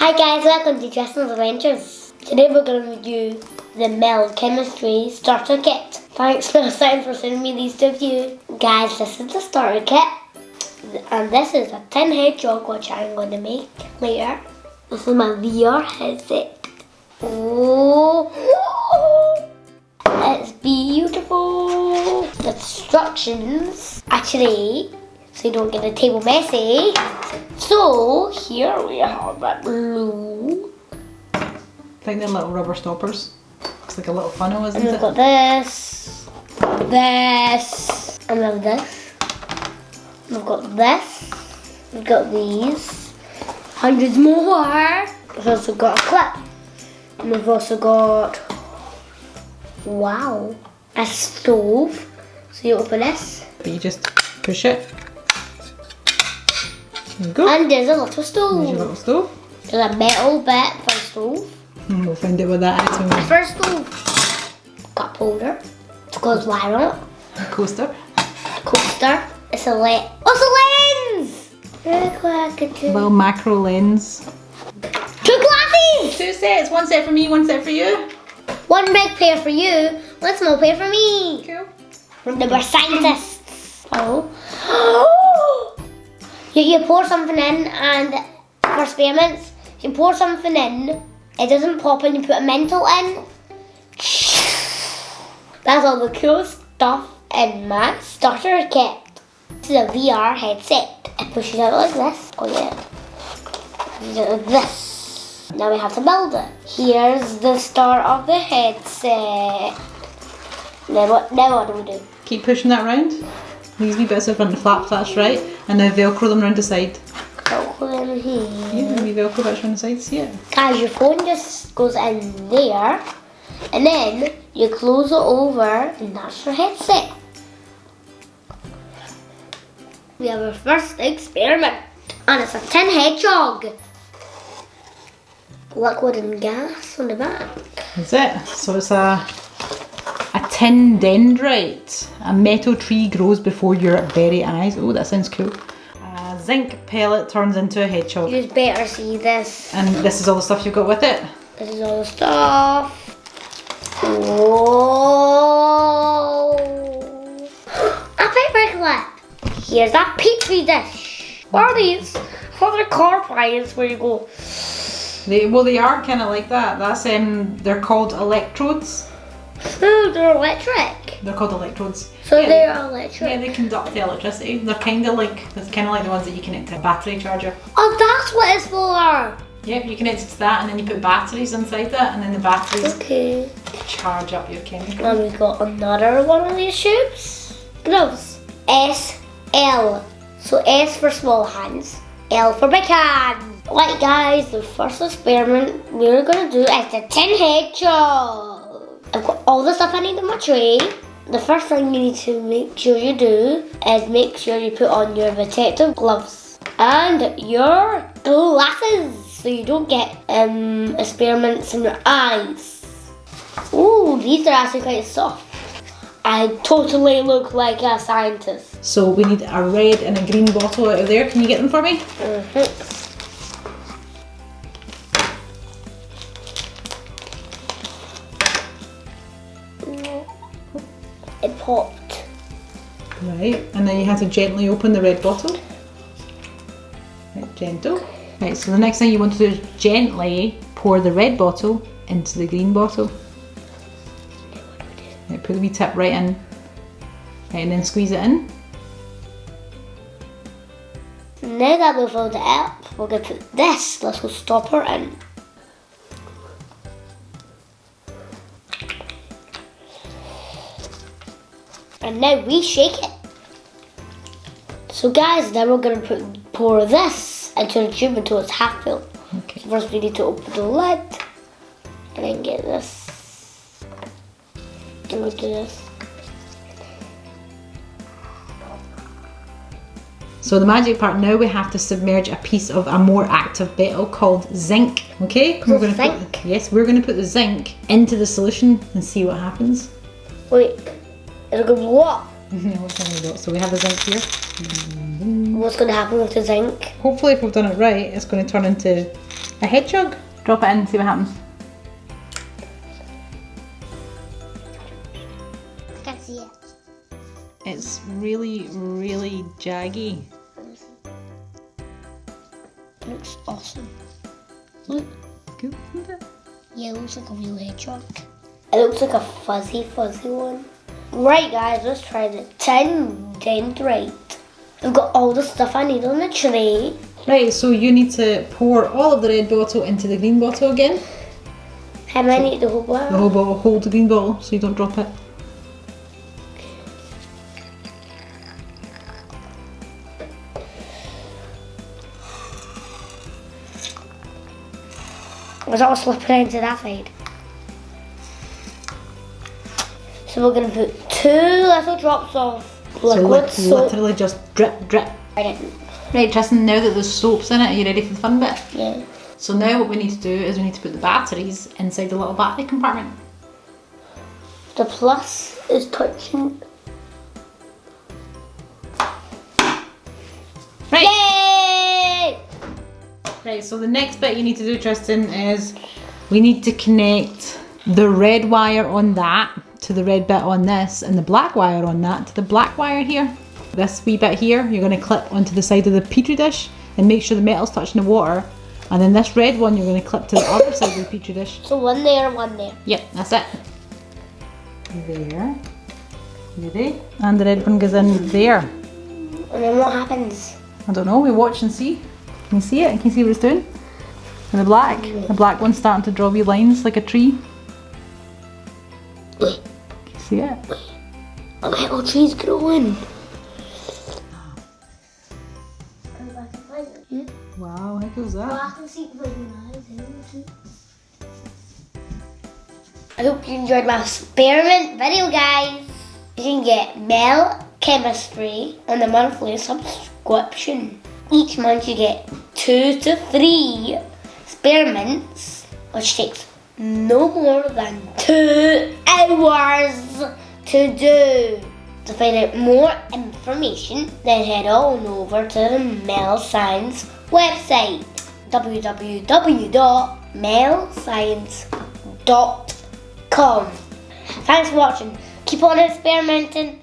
Hi guys, welcome to Tristan's Adventures. Today we're going to review the Mel Chemistry Starter Kit. Thanks Mel for sending me these to view. Guys, this is the starter kit. And this is a tin hedgehog which I'm going to make later. This is my VR headset. Oh, it's beautiful. The instructions actually, so you don't get the table messy. So here we have that blue. I think they're little rubber stoppers. Looks like a little funnel, isn't And it? we've got this, and then this. We've got this. We've got these. Hundreds more. We've also got a clip. And we've also got, wow, a stove. So you open this. But you just push it. There you go. And there's a little stove. There's your little stove. There's a metal bit for a stove. And we'll find out what that is when we For a stove. Cup holder. It goes wire on it. coaster. Coaster. It's a lens. Oh, it's a lens! Really quick. Little macro lens. 2 glasses! 2 sets. 1 set for me, 1 set for you. 1 big pair for you, 1 small pair for me. Cool. We're scientists. Oh. You pour something in, and for experiments, you pour something in, it doesn't pop, and you put a mental in. That's all the cool stuff in my starter kit. This is a VR headset. It pushes out like this. Oh yeah. Pushes out like this. Now we have to build it. Here's the start of the headset. Now what do we do? Keep pushing that round. These wee bits are from the flap, that's right. And now velcro them round the side. Velcro in here. Yeah, the wee velcro bits round the side, see it? Guys, your phone just goes in there, and then you close it over, and that's your headset. We have our first experiment, and it's a tin hedgehog. Liquid and gas on the back. That's it. So it's a Tin Dendrite. A metal tree grows before your very eyes. Oh, that sounds cool. A zinc pellet turns into a hedgehog. You better see this. And this is all the stuff you've got with it. This is all the stuff. Whoa! A paper clip. Here's a petri dish. What are these? I thought they're car pliers where you go. They are kind of like that. That's they're called electrodes. Oh, they're electric. They're called electrodes. So Yeah, they're electric. Yeah, they conduct the electricity. They're kind of like the ones that you connect to a battery charger. Oh, that's what it's for. Yep, you connect it to that, and then you put batteries inside that, and then the batteries Okay. charge up your chemical. And we got another one of these tubes. Gloves. SL. So S for small hands, L for big hands. Right guys, the first experiment we're gonna do is the tin hedgehog. I've got all the stuff I need in my tray. The first thing you need to make sure you do is make sure you put on your protective gloves and your glasses so you don't get experiments in your eyes. Ooh, these are actually quite soft. I totally look like a scientist. So we need a red and a green bottle out of there. Can you get them for me? It popped. Right, and then you have to gently open the red bottle. Right, gentle. Right, so the next thing you want to do is gently pour the red bottle into the green bottle. Right, put the wee tip right in. Right, and then squeeze it in. Now that we've filled it up, we're going to put this little stopper in. And now we shake it. So guys, then we're going to pour this into the tube until it's half filled. Okay. So first we need to open the lid and then get this. And we do this. So the magic part now, we have to submerge a piece of a more active metal called zinc. Okay? We're going to put, yes, we're going to put the zinc into the solution and see what happens. Wait, it'll go blow up. No, it's not gonna go. So we have the zinc here. What's going to happen with the zinc? Hopefully if we've done it right, it's going to turn into a hedgehog. Drop it in, see what happens. I can't see it. It's really, really jaggy. It looks awesome. Look. Cool, isn't it? Yeah, it looks like a real hedgehog. It looks like a fuzzy one. Right guys, let's try the Tin Dendrite. I've got all the stuff I need on the tray. Right, so you need to pour all of the red bottle into the green bottle again. How many the whole bottle? The whole bottle, hold the green bottle so you don't drop it. Was that slipping into that side? So we're going to put 2 little drops of liquid soap. Literally just drip, drip. I didn't. Right, Tristan, now that there's soaps in it, are you ready for the fun bit? Yeah. So now what we need to do is we need to put the batteries inside the little battery compartment. The plus is touching. Right. Yay! Right, so the next bit you need to do, Tristan, is we need to connect the red wire on that to the red bit on this, and the black wire on that to the black wire here. This wee bit here, you're going to clip onto the side of the petri dish and make sure the metal's touching the water. And then this red one, you're going to clip to the other side of the petri dish. So one there, one there. Yep, that's it. There. Ready? And the red one goes in there. And then what happens? I don't know, we watch and see. Can you see it? Can you see what it's doing? And the black one's starting to draw wee lines like a tree. Can you see it? A little tree's growing. Wow, how goes that? I can see it with my eyes. I hope you enjoyed my experiment video, guys. You can get Mel Chemistry on the monthly subscription. Each month you get 2 to 3 experiments, which takes no more than 2 hours to do. To find out more information, then head on over to the Mel Science website, www.melscience.com. Thanks for watching. Keep on experimenting.